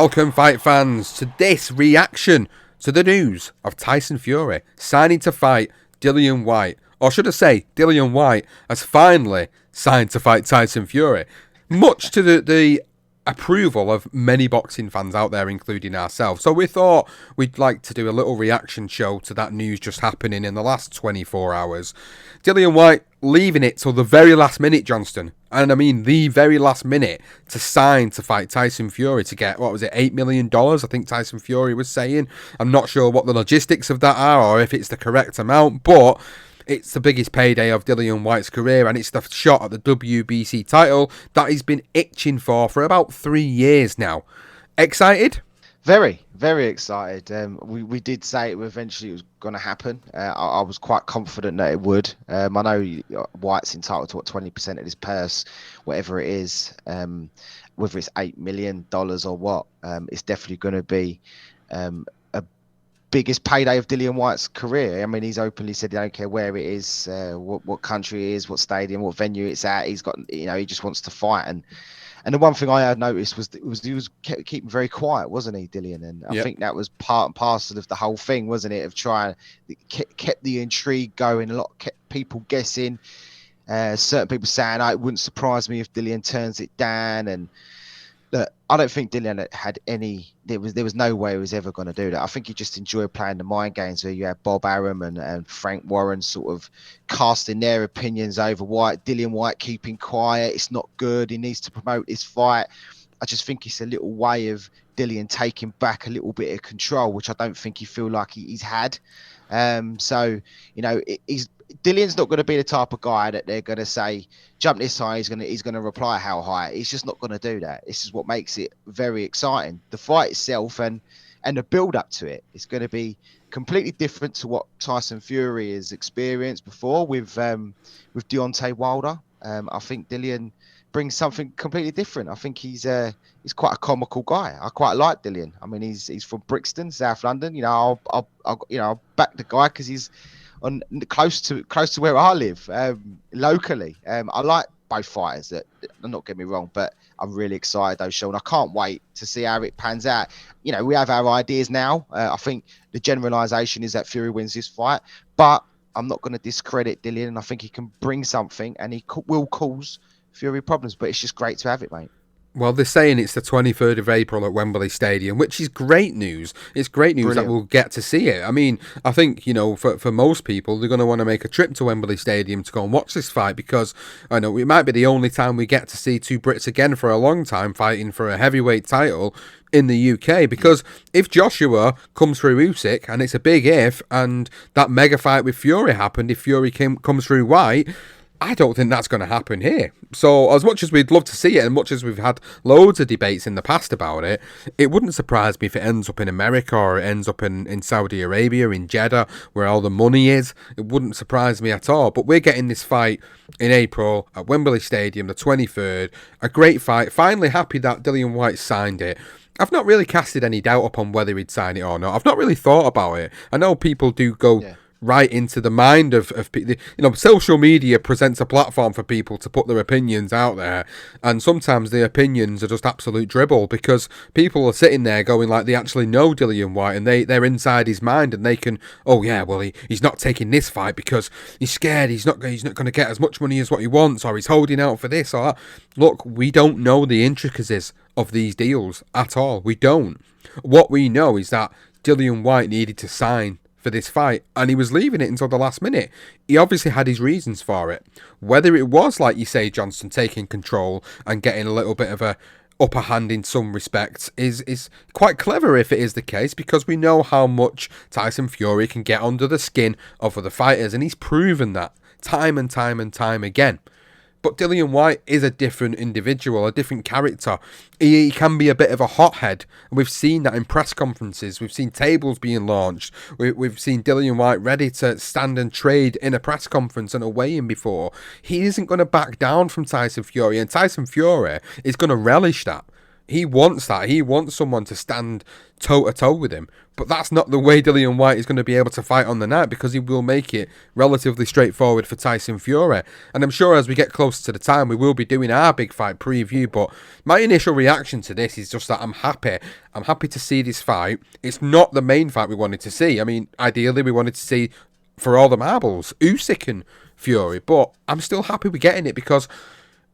Welcome, fight fans, to this reaction to the news of Tyson Fury signing to fight Dillian Whyte. Or should I say, Dillian Whyte has finally signed to fight Tyson Fury. Much to the approval of many boxing fans out there, including ourselves. So we thought we'd like to do a little reaction show to that news just happening in the last 24 hours. Dillian Whyte leaving it till the very last minute, Johnston. And I mean the very last minute to sign to fight Tyson Fury to get, what was it, $8 million? I think Tyson Fury was saying. I'm not sure what the logistics of that are or if it's the correct amount, but it's the biggest payday of Dillian Whyte's career, and it's the shot at the WBC title that he's been itching for about 3 years now. Excited? Very, very excited. We did say it eventually was going to happen. I was quite confident that it would. I know Whyte's entitled to 20% of his purse, whatever it is, whether it's $8 million or what. It's definitely going to be biggest payday of Dillian Whyte's career. I mean, he's openly said he don't care where it is, what country it is, what stadium, what venue it's at. He's got, he just wants to fight. And the one thing I had noticed was he was keeping very quiet, wasn't he, Dillian? And I think that was part and parcel of the whole thing, wasn't it? Of trying, kept the intrigue going, kept people guessing. Certain people saying, it wouldn't surprise me if Dillian turns it down. And look, I don't think Dillian had any. There was no way he was ever going to do that. I think he just enjoyed playing the mind games where you had Bob Arum and Frank Warren sort of casting their opinions over Whyte. Dillian Whyte keeping quiet. It's not good. He needs to promote his fight. I just think it's a little way of Dillian taking back a little bit of control, which I don't think he feel like he's had. So Dillian's not going to be the type of guy that they're going to say jump this high. He's going to reply how high. He's just not going to do that. This is what makes it very exciting. The fight itself and the build up to it is going to be completely different to what Tyson Fury has experienced before with Deontay Wilder. I think Dillian brings something completely different. I think he's quite a comical guy. I quite like Dillian. I mean, he's from Brixton, South London. I'll back the guy because he's on close to where I live, locally. I like both fighters. That, not get me wrong, but I'm really excited though, Sean. I can't wait to see how it pans out. We have our ideas now. I think the generalisation is that Fury wins this fight, but I'm not going to discredit Dillian. I think he can bring something, and he will cause Fury problems. But it's just great to have it, mate. Well, they're saying it's the 23rd of April at Wembley Stadium, which is great news. It's great news that we'll get to see it. I mean, I think, for most people, they're going to want to make a trip to Wembley Stadium to go and watch this fight because, I know, it might be the only time we get to see two Brits again for a long time fighting for a heavyweight title in the UK. Because if Joshua comes through Usyk, and it's a big if, and that mega fight with Fury happened, if Fury comes through Whyte, I don't think that's going to happen here. So as much as we'd love to see it, and much as we've had loads of debates in the past about it, it wouldn't surprise me if it ends up in America or it ends up in Saudi Arabia, in Jeddah, where all the money is. It wouldn't surprise me at all. But we're getting this fight in April at Wembley Stadium, the 23rd. A great fight. Finally happy that Dillian Whyte signed it. I've not really casted any doubt upon whether he'd sign it or not. I've not really thought about it. I know people do go right into the mind of people. Social media presents a platform for people to put their opinions out there, and sometimes the opinions are just absolute dribble because people are sitting there going like they actually know Dillian Whyte and they're inside his mind, and they can, he's not taking this fight because he's scared, he's not going to get as much money as what he wants, or he's holding out for this or that. Look, we don't know the intricacies of these deals at all. We don't. What we know is that Dillian Whyte needed to sign for this fight, and he was leaving it until the last minute. He obviously had his reasons for it. Whether it was, like you say, Johnston, taking control and getting a little bit of a upper hand in some respects is quite clever if it is the case, because we know how much Tyson Fury can get under the skin of other fighters, and he's proven that time and time and time again. But Dillian Whyte is a different individual, a different character. He can be a bit of a hothead. We've seen that in press conferences. We've seen tables being launched. We've seen Dillian Whyte ready to stand and trade in a press conference and a weigh-in before. He isn't going to back down from Tyson Fury, and Tyson Fury is going to relish that. He wants that. He wants someone to stand toe-to-toe with him. But that's not the way Dillian Whyte is going to be able to fight on the night, because he will make it relatively straightforward for Tyson Fury. And I'm sure as we get closer to the time, we will be doing our big fight preview. But my initial reaction to this is just that I'm happy. I'm happy to see this fight. It's not the main fight we wanted to see. I mean, ideally, we wanted to see, for all the marbles, Usyk and Fury. But I'm still happy we're getting it, because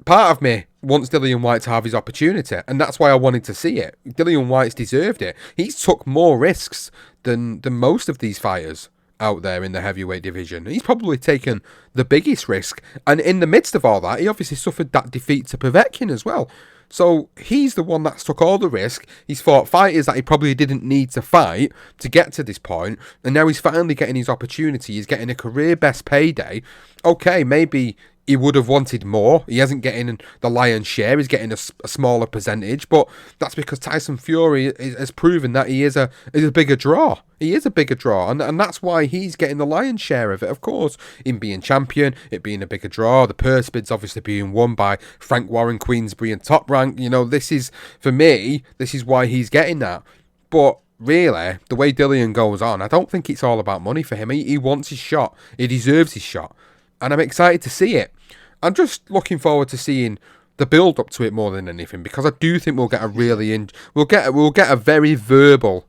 part of me wants Dillian Whyte to have his opportunity, and that's why I wanted to see it. Dillian Whyte's deserved it. He's took more risks than most of these fighters out there in the heavyweight division. He's probably taken the biggest risk, and in the midst of all that, he obviously suffered that defeat to Povetkin as well. So he's the one that's took all the risk. He's fought fighters that he probably didn't need to fight to get to this point, and now he's finally getting his opportunity. He's getting a career best payday. Okay, maybe he would have wanted more. He isn't getting the lion's share. He's getting a smaller percentage, but that's because Tyson Fury has proven that he is a bigger draw. He is a bigger draw, and that's why he's getting the lion's share of it. Of course, him being champion, it being a bigger draw, the purse bid's obviously being won by Frank Warren, Queensbury and Top Rank. You know, this is, for me, this is why he's getting that. But really, the way Dillian goes on, I don't think it's all about money for him. He wants his shot. He deserves his shot. And I'm excited to see it. I'm just looking forward to seeing the build up to it more than anything, because I do think we'll get a we'll get a very verbal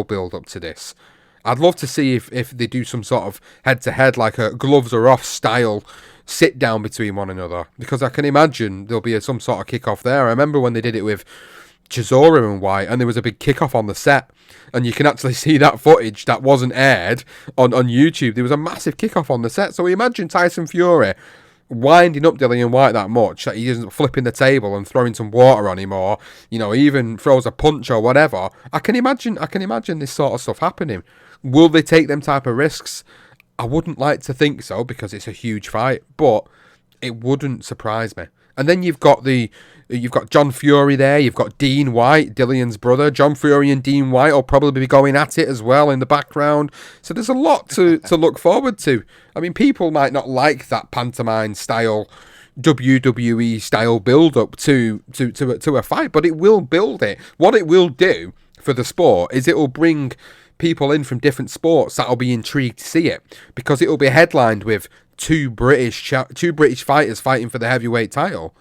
build up to this. I'd love to see if they do some sort of head to head, like a gloves are off style sit down between one another, because I can imagine there'll be some sort of kick off there. I remember when they did it with Chisora and Whyte, and there was a big kickoff on the set, and you can actually see that footage that wasn't aired on YouTube. There was a massive kickoff on the set. So we imagine Tyson Fury winding up Dillian Whyte that much that he isn't flipping the table and throwing some water on him, or, you know, even throws a punch or whatever. I can imagine this sort of stuff happening. Will they take them type of risks? I wouldn't like to think so, because it's a huge fight, but it wouldn't surprise me. And then you've got John Fury there. You've got Dean Whyte, Dillian's brother. John Fury and Dean Whyte will probably be going at it as well in the background. So there's a lot to look forward to. I mean, people might not like that pantomime style, WWE style build up to a fight, but it will build it. What it will do for the sport is it will bring people in from different sports that'll be intrigued to see it, because it will be headlined with two British fighters fighting for the heavyweight title.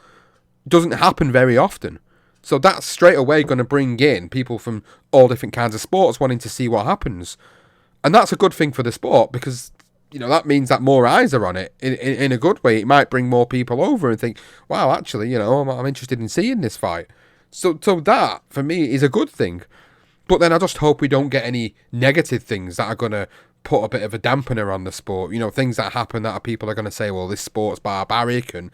Doesn't happen very often. So that's straight away going to bring in people from all different kinds of sports wanting to see what happens. And that's a good thing for the sport, because, you know, that means that more eyes are on it in a good way. It might bring more people over and think, wow, actually, you know, I'm interested in seeing this fight. So that, for me, is a good thing. But then I just hope we don't get any negative things that are going to put a bit of a dampener on the sport. You know, things that happen that people are going to say, well, this sport's barbaric, and,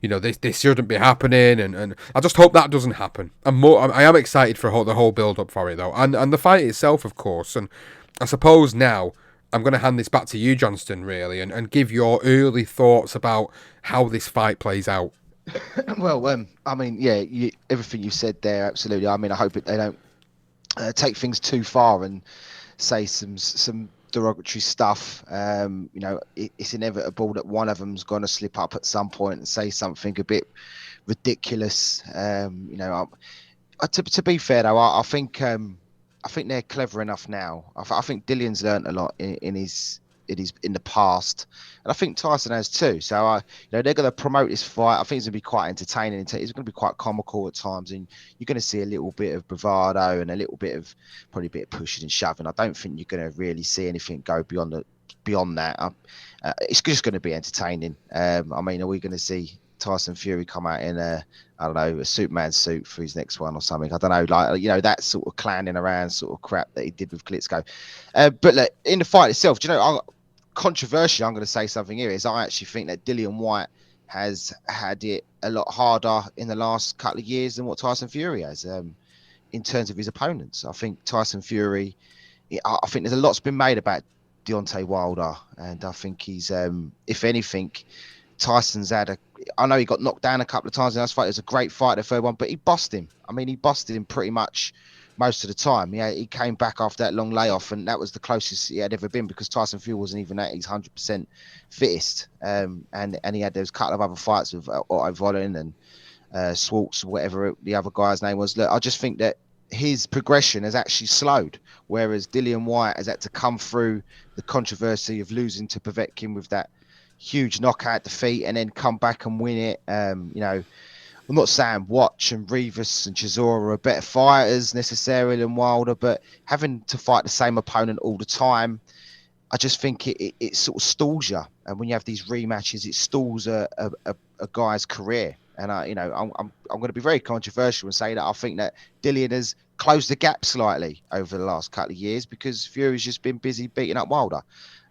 you know, this shouldn't be happening, and I just hope that doesn't happen. I am excited for the whole build-up for it, though, and the fight itself, of course. And I suppose now I'm going to hand this back to you, Johnston, really, and give your early thoughts about how this fight plays out. Well, I mean, yeah, everything you said there, absolutely. I mean, I hope they don't take things too far and say some derogatory stuff. You know, it's inevitable that one of them's going to slip up at some point and say something a bit ridiculous. You know, to be fair though, I think they're clever enough now. I think Dillian's learnt a lot in the past, and I think Tyson has too. So you know, they're going to promote this fight. I think it's going to be quite entertaining. It's going to be quite comical at times, and you're going to see a little bit of bravado and a little bit of probably a bit of pushing and shoving. I don't think you're going to really see anything go beyond that. It's just going to be entertaining. I mean, are we going to see Tyson Fury come out in a Superman suit for his next one or something? I don't know, like, you know, that sort of clowning around sort of crap that he did with Klitschko. But look, in the fight itself, do you know, controversially, I'm going to say something here, is I actually think that Dillian Whyte has had it a lot harder in the last couple of years than what Tyson Fury has, in terms of his opponents. I think Tyson Fury, I think there's a lot's been made about Deontay Wilder, and I think he's, if anything, Tyson's I know he got knocked down a couple of times in that fight. It was a great fight, the third one, but he bossed him. I mean, he bossed him pretty much most of the time. Yeah, he came back after that long layoff, and that was the closest he had ever been, because Tyson Fury wasn't even at his 100% fittest. And he had those couple of other fights with Otto Volin Swartz, whatever the other guy's name was. Look, I just think that his progression has actually slowed, whereas Dillian Whyte has had to come through the controversy of losing to Povetkin with that huge knockout defeat and then come back and win it. I'm not saying Watch and Rivas and Chisora are better fighters necessarily than Wilder, but having to fight the same opponent all the time, I just think it sort of stalls you. And when you have these rematches, it stalls a guy's career. And I'm going to be very controversial and say that I think that Dillian has closed the gap slightly over the last couple of years because Fury's just been busy beating up Wilder.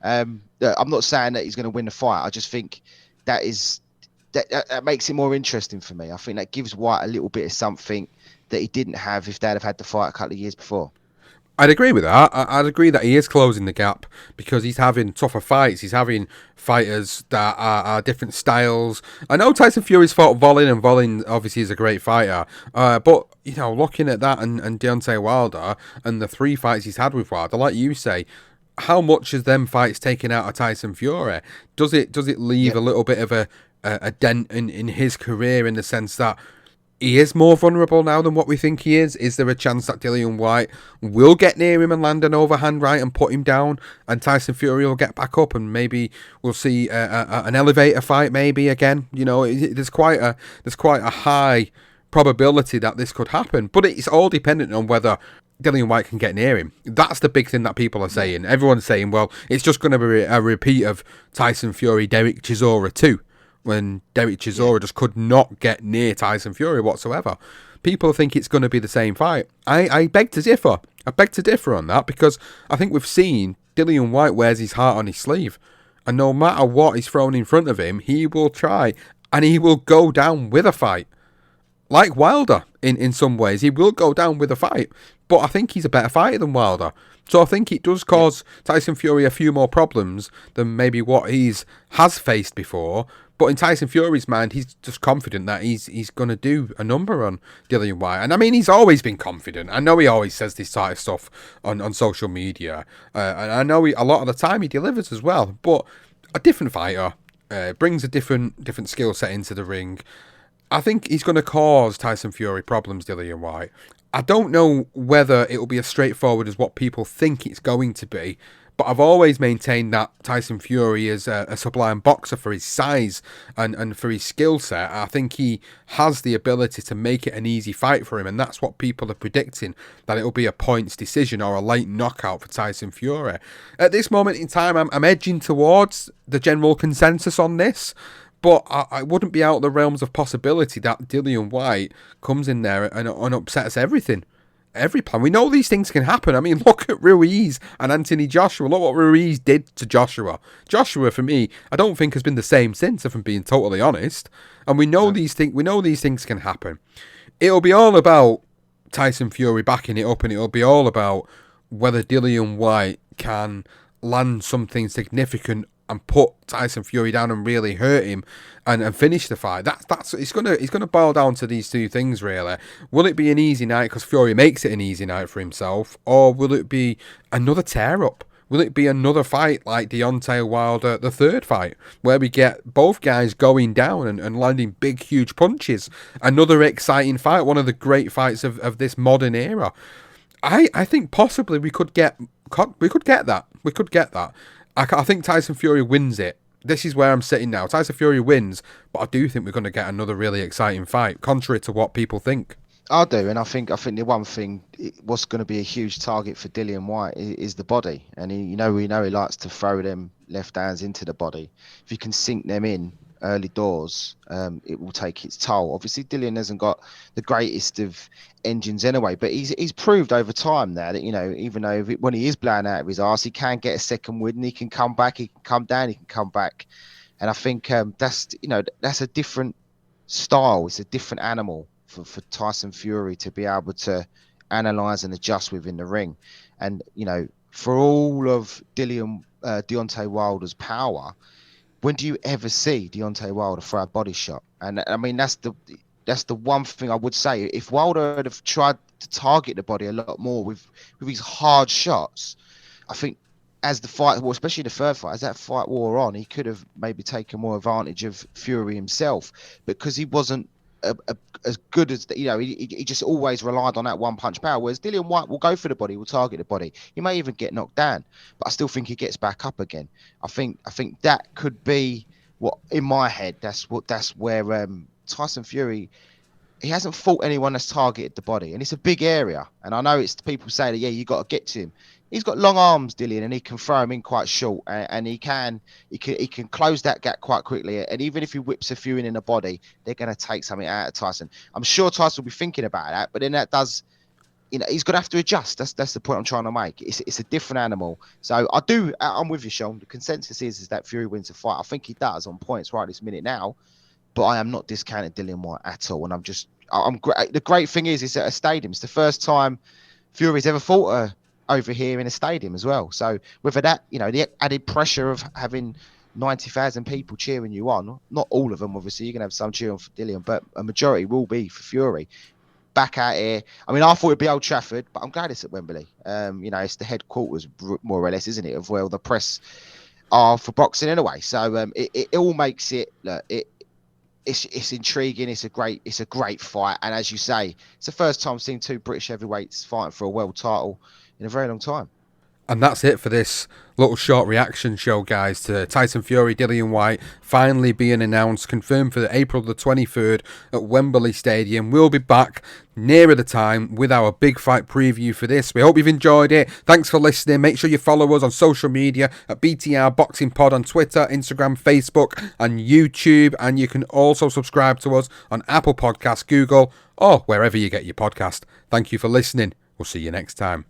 I'm not saying that he's going to win the fight. I just think that makes it more interesting for me. I think that gives White a little bit of something that he didn't have if they'd have had the fight a couple of years before. I'd agree with that. I'd agree that he is closing the gap because he's having tougher fights. He's having fighters that are different styles. I know Tyson Fury's fought Volin, and Volin obviously is a great fighter. But, looking at that and Deontay Wilder and the 3 fights he's had with Wilder, like you say, how much has them fights taken out of Tyson Fury? Does it leave a little bit of a dent in his career in the sense that he is more vulnerable now than what we think he is? Is there a chance that Dillian Whyte will get near him and land an overhand right and put him down, and Tyson Fury will get back up, and maybe we'll see an elevator fight maybe again? There's quite a high probability that this could happen, but it's all dependent on whether Dillian Whyte can get near him. That's the big thing that people are saying. Everyone's saying, well, it's just going to be a repeat of Tyson Fury, Derek Chisora 2. When Derek Chisora just could not get near Tyson Fury whatsoever. People think it's going to be the same fight. I beg to differ. I beg to differ on that because I think we've seen Dillian Whyte wears his heart on his sleeve. And no matter what is thrown in front of him, he will try and he will go down with a fight. Like Wilder in some ways. He will go down with a fight. But I think he's a better fighter than Wilder. So I think it does cause Tyson Fury a few more problems than maybe what has faced before. But in Tyson Fury's mind, he's just confident that he's going to do a number on Dillian Whyte. And I mean, he's always been confident. I know he always says this sort of stuff on social media. And I know a lot of the time he delivers as well. But a different fighter brings a different skill set into the ring. I think he's going to cause Tyson Fury problems, Dillian Whyte. I don't know whether it will be as straightforward as what people think it's going to be. But I've always maintained that Tyson Fury is a sublime boxer for his size and for his skill set. I think he has the ability to make it an easy fight for him, and that's what people are predicting, that it will be a points decision or a late knockout for Tyson Fury. At this moment in time, I'm edging towards the general consensus on this, but I wouldn't be out of the realms of possibility that Dillian Whyte comes in there and upsets everything. Every plan. We know these things can happen. I mean, look at Ruiz and Anthony Joshua. Look what Ruiz did to Joshua. Joshua, for me, I don't think has been the same since, if I'm being totally honest. And we know these things. We know these things can happen. It'll be all about Tyson Fury backing it up, and it'll be all about whether Dillian Whyte can land something significant and put Tyson Fury down and really hurt him and finish the fight. That's it's gonna boil down to these two things really. Will it be an easy night because Fury makes it an easy night for himself, or will it be another tear up? Will it be another fight like Deontay Wilder, the third fight, where we get both guys going down and landing big, huge punches? Another exciting fight, one of the great fights of this modern era. I think possibly we could get that. We could get that. I think Tyson Fury wins it. This is where I'm sitting now. Tyson Fury wins, but I do think we're going to get another really exciting fight, contrary to what people think. I do, and I think the one thing, what's going to be a huge target for Dillian Whyte is the body, and we know he likes to throw them left hands into the body. If you can sink them in early doors, it will take its toll. Obviously, Dillian hasn't got the greatest of engines anyway, but he's proved over time now that even though when he is blown out of his arse, he can get a second win, and he can come back, he can come down, he can come back, and I think that's a different style. It's a different animal for Tyson Fury to be able to analyze and adjust within the ring, and for all of Deontay Wilder's power. When do you ever see Deontay Wilder throw a body shot? And I mean, that's the one thing I would say. If Wilder had have tried to target the body a lot more with his hard shots, I think as the fight, well, especially the third fight, as that fight wore on, he could have maybe taken more advantage of Fury himself, because he wasn't as good as he just always relied on that one punch power. Whereas Dillian Whyte will go for the body, will target the body. He may even get knocked down, but I still think he gets back up again. I think that could be what in my head. That's where Tyson Fury. He hasn't fought anyone that's targeted the body, and it's a big area. And I know it's people say that you got to get to him. He's got long arms, Dillian, and he can throw him in quite short, and he can close that gap quite quickly. And even if he whips a few in the body, they're going to take something out of Tyson. I'm sure Tyson will be thinking about that, but then that does, he's going to have to adjust. That's the point I'm trying to make. It's a different animal. So I'm with you, Sean. The consensus is that Fury wins the fight. I think he does on points right this minute now. But I am not discounting Dillian Whyte at all, and the great thing is it's at a stadium. It's the first time Fury's ever fought over here in a stadium as well. So whether that, the added pressure of having 90,000 people cheering you on, not all of them obviously, you're gonna have some cheering for Dillian, but a majority will be for Fury. Back out here, I mean, I thought it'd be Old Trafford, but I'm glad it's at Wembley. It's the headquarters more or less, isn't it, of where the press are for boxing anyway. So it all makes it look It's intriguing. It's a great fight, and as you say, it's the first time I've seen two British heavyweights fighting for a world title in a very long time. And that's it for this little short reaction show, guys, to Tyson Fury, Dillian Whyte finally being announced, confirmed for April the 23rd at Wembley Stadium. We'll be back nearer the time with our big fight preview for this. We hope you've enjoyed it. Thanks for listening. Make sure you follow us on social media at BTR Boxing Pod on Twitter, Instagram, Facebook and YouTube. And you can also subscribe to us on Apple Podcasts, Google or wherever you get your podcast. Thank you for listening. We'll see you next time.